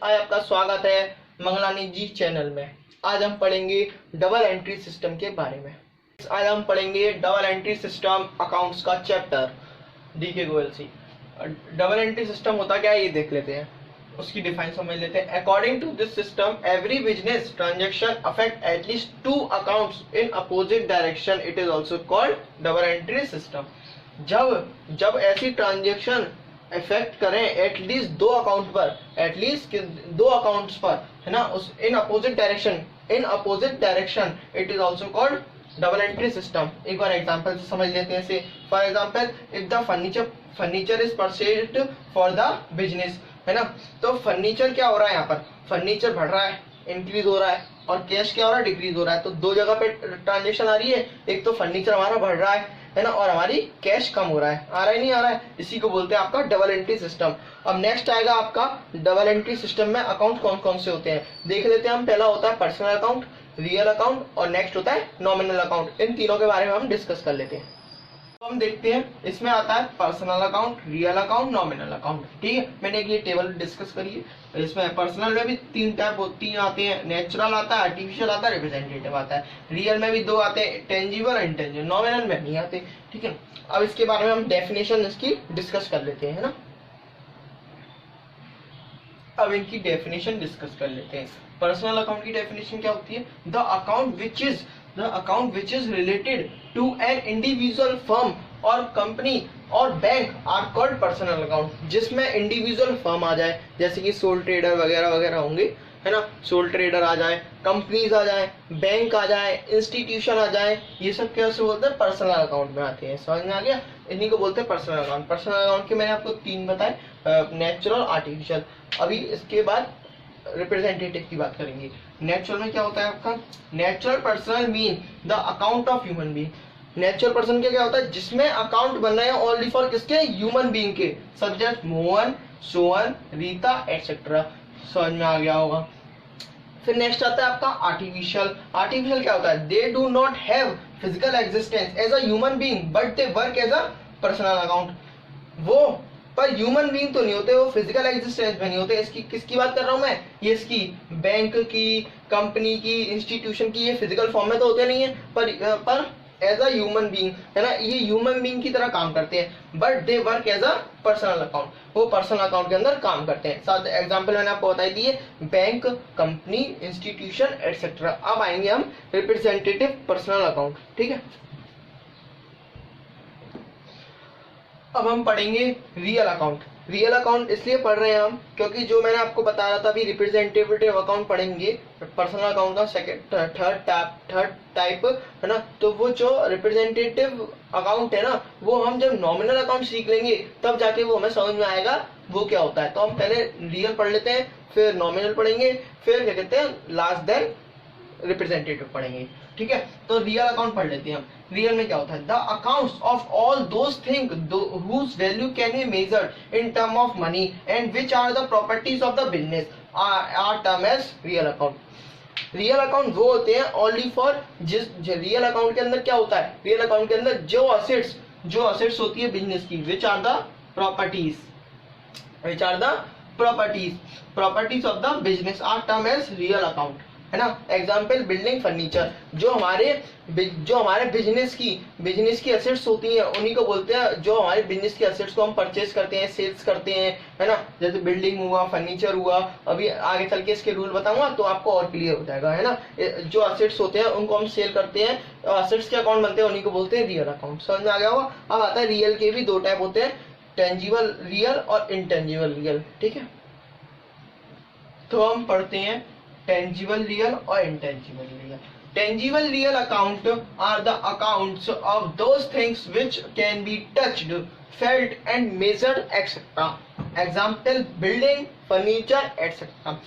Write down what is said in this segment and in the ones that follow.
आज आपका स्वागत है मंगलानी जी चैनल में। आज हम पढ़ेंगे डबल एंट्री सिस्टम के बारे में। आज हम पढ़ेंगे डबल एंट्री सिस्टम अकाउंट्स का चैप्टर डीके गोयल सी। डबल एंट्री सिस्टम होता क्या है ये देख लेते हैं, उसकी डिफाइन समझ लेते हैं। According to this system every business transaction affect at least 2 accounts in opposite direction, it is also called double entry system. जब ऐसी ट्रांजेक्शन इफेक्ट करें एटलीस्ट 2 अकाउंट पर, एटलीस्ट 2 अकाउंट्स पर, है ना, उस in opposite direction it is also called double entry system. एक बार एग्जांपल से समझ लेते हैं इसे। For example, if the furniture is purchased for the business, है ना, तो फर्नीचर क्या हो रहा है, यहाँ पर फर्नीचर बढ़ रहा है, इंक्रीज हो रहा है, और कैश क्या हो रहा है, डिक्रीज हो रहा है। तो 2 जगह पे ट्रांजेक्शन आ रही है, एक तो फर्नीचर हमारा बढ़ रहा है ना, और हमारी कैश कम हो रहा है, आ रहा है नहीं आ रहा है, इसी को बोलते हैं आपका डबल एंट्री सिस्टम। अब नेक्स्ट आएगा आपका डबल एंट्री सिस्टम में अकाउंट कौन कौन से होते हैं देख लेते हैं हम। पहला होता है पर्सनल अकाउंट, रियल अकाउंट, और नेक्स्ट होता है नॉमिनल अकाउंट। इन तीनों के बारे में हम डिस्कस कर लेते हैं। तो हम देखते हैं, इसमें आता है personal account, real account, nominal account. ठीक है, मैंने ये टेबल डिस्कस करी है। इसमें पर्सनल में भी 3 आते हैं, नेचुरल आता है, आर्टिफिशियल आता है, रिप्रेजेंटेटिव आता है। रियल में भी 2 आते हैं, टेंजिबल और इंटेंजिबल। नॉमिनल में नहीं आते। ठीक है, अब इसके बारे में हम डेफिनेशन इसकी डिस्कस कर लेते हैं, है ना। अब इनकी डेफिनेशन डिस्कस कर लेते हैं। पर्सनल अकाउंट की डेफिनेशन क्या होती है? The account which is related to an individual firm और कंपनी और bank are called personal account. जिसमें इंडिविजुअल फर्म आ जाए, जैसे कि सोल ट्रेडर वगैरह वगैरह होंगे, है ना, सोल ट्रेडर आ जाए, कंपनीज आ जाए, बैंक आ जाए, इंस्टीट्यूशन आ जाए, ये सब कैसे बोलते हैं, पर्सनल अकाउंट में आते हैं। समझ में आ गया? इन्हीं को बोलते हैं पर्सनल अकाउंट। पर्सनल अकाउंट के मैंने आपको 3 बताए, नेचुरल, आर्टिफिशियल। अभी इसके बाद रिप्रेजेंटेटिव की बात करेंगे। नेचुरल में क्या होता है आपका? Natural personal mean the account of human being. Natural person के क्या होता है? जिसमें अकाउंट बन रहे हैं ओनली फॉर किसके? ह्यूमन बीइंग के, सब्जेक्ट मोहन, सोहन, रीता एटसेट्रा। समझ में आ गया होगा। फिर नेक्स्ट आता है आपका आर्टिफिशियल। आर्टिफिशियल क्या होता है? They do not have physical existence as a human being but they work as a personal account. वो पर ह्यूमन बीइंग तो नहीं होते, वो फिजिकल एग्जिस्टेंस में नहीं होते। इसकी किसकी बात कर रहा हूं मैं? ये इसकी बैंक की, कंपनी की, इंस्टीट्यूशन की, ये फिजिकल फॉर्म में तो होते नहीं है, पर एज अ ह्यूमन बीइंग, है ना, ये ह्यूमन बीइंग की तरह काम करते हैं। But they work as a personal account, वो पर्सनल अकाउंट के अंदर काम करते हैं। साथ एग्जांपल मैंने आपको बताई दी है, बैंक, कंपनी, इंस्टीट्यूशन एटसेट्रा। अब आएंगे हम रिप्रेजेंटेटिव पर्सनल अकाउंट। ठीक है, अब हम पढ़ेंगे रियल अकाउंट। रियल अकाउंट इसलिए पढ़ रहे हैं हम क्योंकि जो मैंने आपको बताया था अभी, रिप्रेजेंटेटिव अकाउंट पढ़ेंगे, पर्सनल अकाउंट का थर्ड टाइप, है ना। तो वो जो रिप्रेजेंटेटिव अकाउंट है ना, वो हम जब नॉमिनल अकाउंट सीख लेंगे तब जाके वो हमें समझ में आएगा वो क्या होता है। तो हम पहले रियल पढ़ लेते हैं, फिर नॉमिनल पढ़ेंगे, फिर क्या कहते हैं लास्ट देन रिप्रेजेंटेटिव पढ़ेंगे। ठीक है, तो रियल अकाउंट पढ़ लेते हैं हम। रियल में क्या होता है? The accounts of all those thing whose value can be measured in term of money and which are the properties of the business are term as real account. Real account वो होते हैं only for जिस real account के अंदर क्या होता है? Real account के अंदर जो असेट्स होती है बिजनेस की, which are the properties of the business are term as real account, है ना। एग्जाम्पल, बिल्डिंग, फर्नीचर, जो हमारे बिजनेस की एसेट्स होती हैं, उन्हीं को बोलते हैं। जो हमारे बिजनेस की एसेट्स को हम परचेज करते हैं, सेल्स करते हैं, है ना, जैसे बिल्डिंग हुआ, फर्नीचर हुआ। अभी आगे चल के इसके रूल बताऊंगा तो आपको और क्लियर हो जाएगा, है ना। जो एसेट्स होते हैं उनको हम सेल करते हैं, एसेट्स के अकाउंट बनते हैं, उन्हीं को बोलते हैं रियल अकाउंट। समझ में आ गया होगा। अब आता है रियल के भी 2 टाइप होते हैं, टेंजिबल रियल और इंटेंजिबल रियल। ठीक है, तो हम पढ़ते हैं टेंजिबल रियल और intangible real. Tangible real account are the accounts of those things which can be touched, felt and measured etcetera. Example, building, furniture etcetera.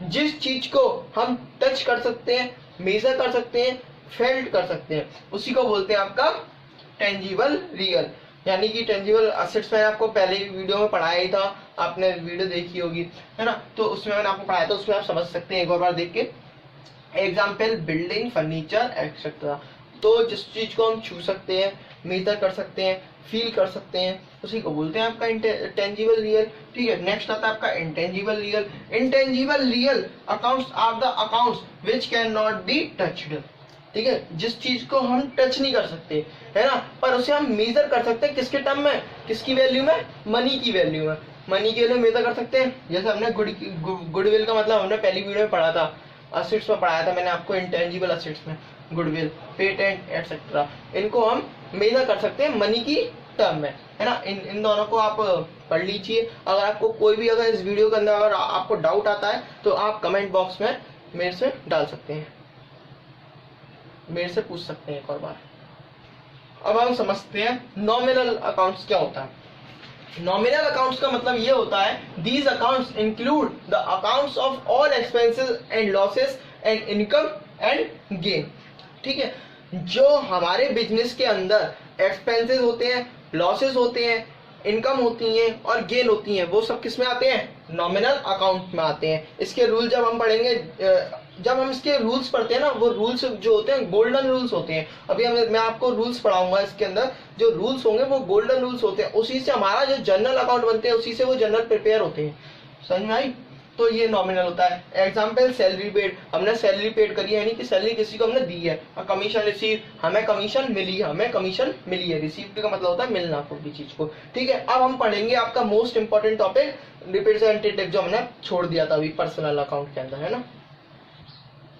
जिस चीज को हम टच कर सकते हैं, मेजर कर सकते हैं, फेल्ट कर सकते हैं, उसी को बोलते हैं आपका टेंजिबल रियल। यानी कि टेंजिबल असेट्स मैंने आपको पहले वीडियो में पढ़ाया ही था, आपने वीडियो देखी होगी, है ना, तो उसमें मैंने आपको पढ़ाया था, उसमें आप समझ सकते हैं एक और बार देख के। Example, building, furniture etcetera. तो जिस चीज को हम छू सकते हैं, मेजर कर सकते हैं, फील कर सकते हैं, उसी को बोलते हैं आपका टेंजिबल रियल। ठीक है, नेक्स्ट आता है आपका intangible real. Intangible real accounts are the accounts which can not be touched. ठीक है, जिस चीज को हम टच नहीं कर सकते है ना, पर उसे हम मेजर कर सकते हैं किसके टर्म में, किसकी वैल्यू में, मनी की वैल्यू में। मनी के लिए मेजर कर सकते हैं, जैसे हमने गुडविल का मतलब हमने पहली वीडियो में पढ़ा था, असेट्स में पढ़ाया था मैंने आपको, इंटेंजिबल असेट्स में गुडविल, पेटेंट एटसेट्रा, इनको हम मेजर कर सकते हैं मनी की टर्म में, है ना। इन दोनों को आप पढ़ लीजिए। अगर आपको कोई भी अगर इस वीडियो के अंदर अगर आपको डाउट आता है तो आप कमेंट बॉक्स में मेरे से डाल सकते हैं, मेरे से पूछ सकते हैं एक और बार। अब हम समझते हैं नॉमिनल अकाउंट्स क्या होता है। नॉमिनल अकाउंट्स का मतलब ये होता है these accounts include the accounts of all expenses and losses and income and gain. ठीक है, जो हमारे बिजनेस के अंदर एक्सपेंसेस होते हैं, लॉसेस होते हैं, इनकम होती हैं और गेन होती हैं, वो सब किस में आते हैं, नॉमिनल अकाउंट में आते हैं। इसके रूल जब हम पढ़ेंगे, जब हम इसके रूल्स पढ़ते हैं ना, वो रूल्स जो होते हैं गोल्डन रूल्स होते हैं। अभी मैं आपको रूल्स पढ़ाऊंगा, इसके अंदर जो रूल्स होंगे वो गोल्डन रूल्स होते हैं, उसी से हमारा जो जनरल अकाउंट बनते हैं उसी से वो जनरल प्रिपेयर होते हैं। समझ में आई? तो ये नॉमिनल होता है। एग्जाम्पल सैलरी पेड, हमने सैलरी पेड करी है, यानी कि सैलरी किसी को हमने दी है। कमीशन रिसीव, हमें कमीशन मिली है, हमें कमीशन मिली है। रिसीव का मतलब होता है मिलना कोई भी चीज को। ठीक है, अब हम पढ़ेंगे आपका मोस्ट इंपॉर्टेंट टॉपिक रिप्रेजेंटेटिव, जो हमने छोड़ दिया था अभी पर्सनल अकाउंट के अंदर, है ना।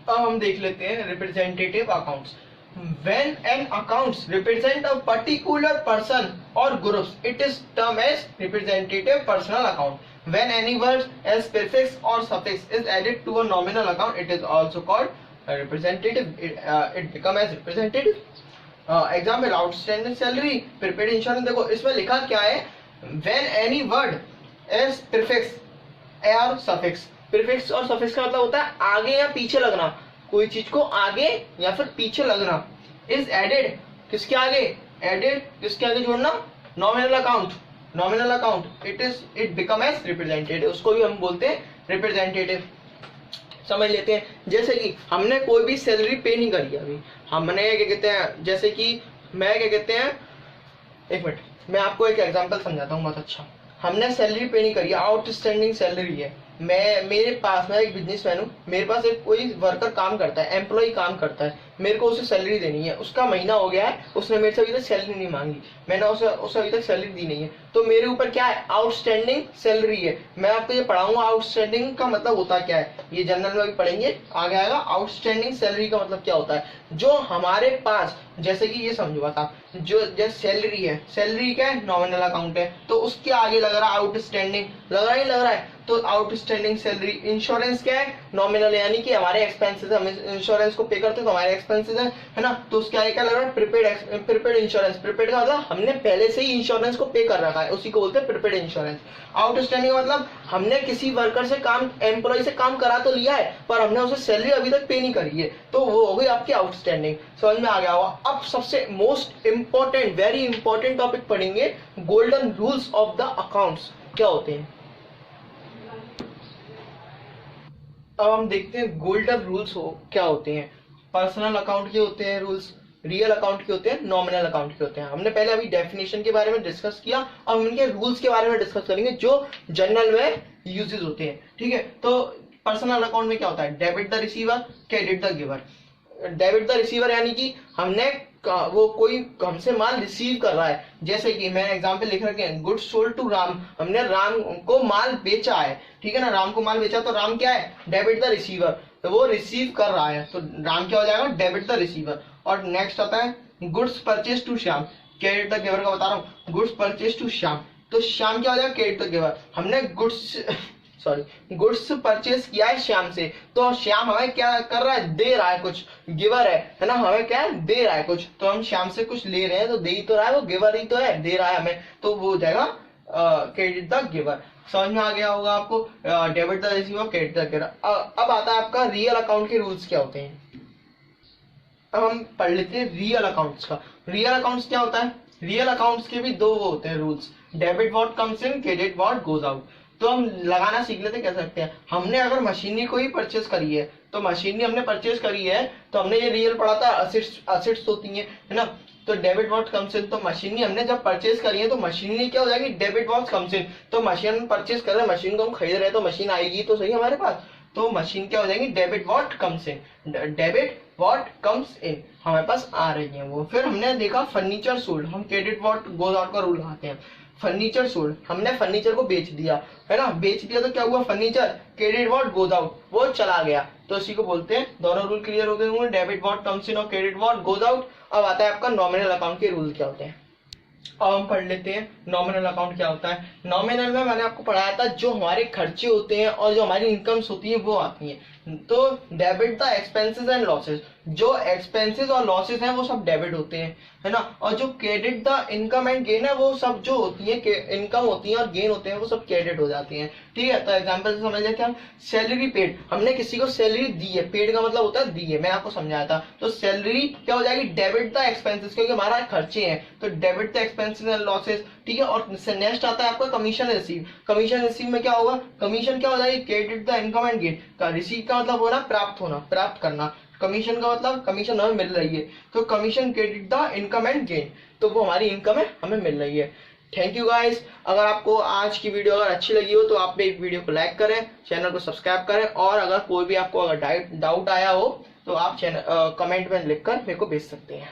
अब हम देख लेते हैं representative accounts. When an accounts represent a particular person or groups, it is termed as representative personal account. When any word as prefix or suffix is added to a nominal account, it is also called a representative. It become as representative. Example, outstanding salary, prepaid insurance। देखो इसमें लिखा क्या है, when any word as prefix or suffix। Prefix और suffix का मतलब होता है आगे या पीछे लगना, कोई चीज को आगे या फिर पीछे लगना। इज एडेड, किसके आगे, एडेड किसके आगे जोड़ना, nominal account. Nominal account it become as representative, उसको भी हम बोलते हैं रिप्रेजेंटेटिव। समझ लेते हैं, जैसे कि हमने कोई भी सैलरी पे नहीं करी अभी, हमने क्या कहते हैं, जैसे कि मैं क्या कहते हैं, एक मिनट मैं आपको एक एग्जांपल समझाता हूँ बहुत अच्छा। हमने सैलरी पे नहीं करी, आउटस्टैंडिंग सैलरी है। मेरे पास, मैं एक बिजनेसमैन हूँ, मेरे पास एक कोई वर्कर काम करता है, एम्प्लॉय काम करता है, मेरे को उसे सैलरी देनी है, उसका महीना हो गया है, उसने मेरे से अभी तक सैलरी नहीं मांगी, मैंने उसे अभी तक सैलरी दी नहीं है, तो मेरे ऊपर क्या है, आउटस्टैंडिंग सैलरी है। मैं आपको ये पढ़ाऊंगा आउटस्टैंडिंग का मतलब होता क्या है, ये जनरल में भी पढ़ेंगे, आगे आएगा। आउटस्टैंडिंग सैलरी का मतलब क्या होता है, जो हमारे पास, जैसे कि ये समझो बात आप, जो जैसे सैलरी है, सैलरी क्या है, नॉमिनल अकाउंट है, तो उसके आगे लग रहा है आउटस्टैंडिंग, लग रहा ही लग रहा है, तो आउटस्टैंडिंग सैलरी। इंश्योरेंस क्या है, नॉमिनल, यानी कि हमारे एक्सपेंसेस, हम इंश्योरेंस को पे करते हैं तो हमारे एक्सपेंसेस है ना, तो उसके आगे क्या लग रहा है, प्रीपेड इंश्योरेंस। प्रीपेड का मतलब हमने पहले से ही इंश्योरेंस को पे कर रखा है, उसी को बोलते हैं प्रीपेड इंश्योरेंस। आउटस्टैंडिंग मतलब हमने किसी वर्कर से काम, एम्प्लॉय से काम करा तो लिया है, पर हमने उसे सैलरी अभी तक पे नहीं करी है, तो वो हो गई आपकी आउटस्टैंडिंग। समझ में आ गया होगा। अब सबसे most important, very important topic पढ़ेंगे, golden rules of the accounts क्या होते हैं। अब हम देखते हैं गोल्डन रूल्स क्या होते हैं। पर्सनल अकाउंट के होते हैं रूल्स, रियल अकाउंट के होते हैं, नॉमिनल अकाउंट के होते हैं। हमने पहले अभी डेफिनेशन के बारे में डिस्कस किया, अब हम इनके रूल्स के बारे में डिस्कस करेंगे जो जनरल में यूजेस होते हैं। ठीक है, तो पर्सनल अकाउंट में क्या होता है, debit the receiver, credit the giver. Debit the receiver यानी कि हमने वो कोई हमसे माल रिसीव कर रहा है, जैसे कि मैंने एग्जांपल लिख रखे हैं, गुड्स सोल्ड टू राम, हमने राम को माल बेचा है, ठीक है ना, राम को माल बेचा, तो राम क्या है, डेबिट द रिसीवर, तो वो रिसीव कर रहा है, तो राम क्या हो जाएगा, डेबिट द रिसीवर। और नेक्स्ट आता है goods purchase to Shyam, credit the giver का बता रहा हूँ, गुड्स परचेज टू श्याम, तो श्याम क्या हो जाएगा, क्रेडिट द गिवर। हमने गुड्स परचेज किया है श्याम से, तो श्याम हमें क्या कर रहा है, दे रहा है कुछ, गिवर है ना, हमें क्या है, दे रहा है कुछ, तो हम श्याम से कुछ ले रहे हैं, तो दे ही तो रहा है, वो गिवर ही तो है, दे रहा है हमें, तो वो हो जाएगा क्रेडिट द गिवर। समझ में आ गया होगा आपको, debit the receiver, credit the giver. अब आता है आपका रियल अकाउंट के रूल्स क्या होते हैं। अब हम पढ़ लेते हैं रियल अकाउंट्स का। रियल अकाउंट्स क्या होता है, रियल अकाउंट्स के भी दो वो होते हैं rules, debit what comes in, credit what goes out. तो हम लगाना सीख लेते कह सकते हैं, हमने अगर मशीनरी को ही परचेस करी है, तो मशीनरी हमने परचेस करी है, तो हमने ये रियल पढ़ा था, असेट्स होती है ना, तो डेबिट व्हाट कम्स इन, तो मशीनरी हमने जब परचेज करी है तो मशीनरी क्या हो जाएगी, डेबिट व्हाट कम्स इन। तो मशीन हम परचेज कर रहे हैं, मशीन को हम खरीद रहे हैं, तो मशीन आएगी तो सही हमारे पास, तो मशीन क्या हो जाएगी, debit what comes in, debit what comes in हमारे पास आ रही है वो। फिर हमने देखा फर्नीचर सोल्ड, हम क्रेडिट व्हाट गोज आउट का रूल लगाते हैं। फर्नीचर सोल्ड, हमने फर्नीचर को बेच दिया, है ना, बेच दिया तो क्या हुआ, furniture, credit what goes out, वो चला गया, तो इसी को बोलते हैं, दोनों रूल क्लियर हो गए होंगे, डेबिट व्हाट कम्स इन और क्रेडिट व्हाट गोज आउट। अब आता है आपका नॉमिनल अकाउंट के रूल क्या होते हैं। अब हम पढ़ लेते हैं नॉमिनल अकाउंट क्या होता है। नॉमिनल में मैंने आपको पढ़ाया था जो हमारे खर्चे होते हैं और जो हमारी इनकम्स होती है वो आती हैं। तो debit the expenses and losses, जो एक्सपेंसेस और लॉसेस हैं वो सब डेबिट होते हैं, है ना, और जो credit the income and gain है वो सब जो होती है इनकम होती है और गेन होते हैं वो सब क्रेडिट हो जाती हैं। ठीक है, तो एग्जांपल से समझ लेते हैं हम, सैलरी पेड, हमने किसी को सैलरी दी है, पेड का मतलब होता है दी है, मैं आपको समझाया था, तो सैलरी क्या हो जाएगी, डेबिट द एक्सपेंसेस, क्योंकि हमारा खर्चे हैं, तो debit the expenses and losses. ठीक है, और नेक्स्ट आता है आपका कमीशन रिसीव। कमीशन रिसीव में क्या होगा, कमीशन क्या हो जाएगी, credit the income and gain, का रिसीव का मतलब होना प्राप्त होना, प्राप्त करना, कमीशन का मतलब कमीशन हमें मिल रही है, तो commission credit the income and gain, तो वो हमारी इनकम है, हमें मिल रही है। थैंक यू गाइस, अगर आपको आज की वीडियो अगर अच्छी लगी हो तो आप एक वीडियो को लाइक करें, चैनल को सब्सक्राइब करें, और अगर कोई भी आपको अगर डाउट आया हो तो आप चैनल कमेंट में लिखकर मेरे को भेज सकते हैं।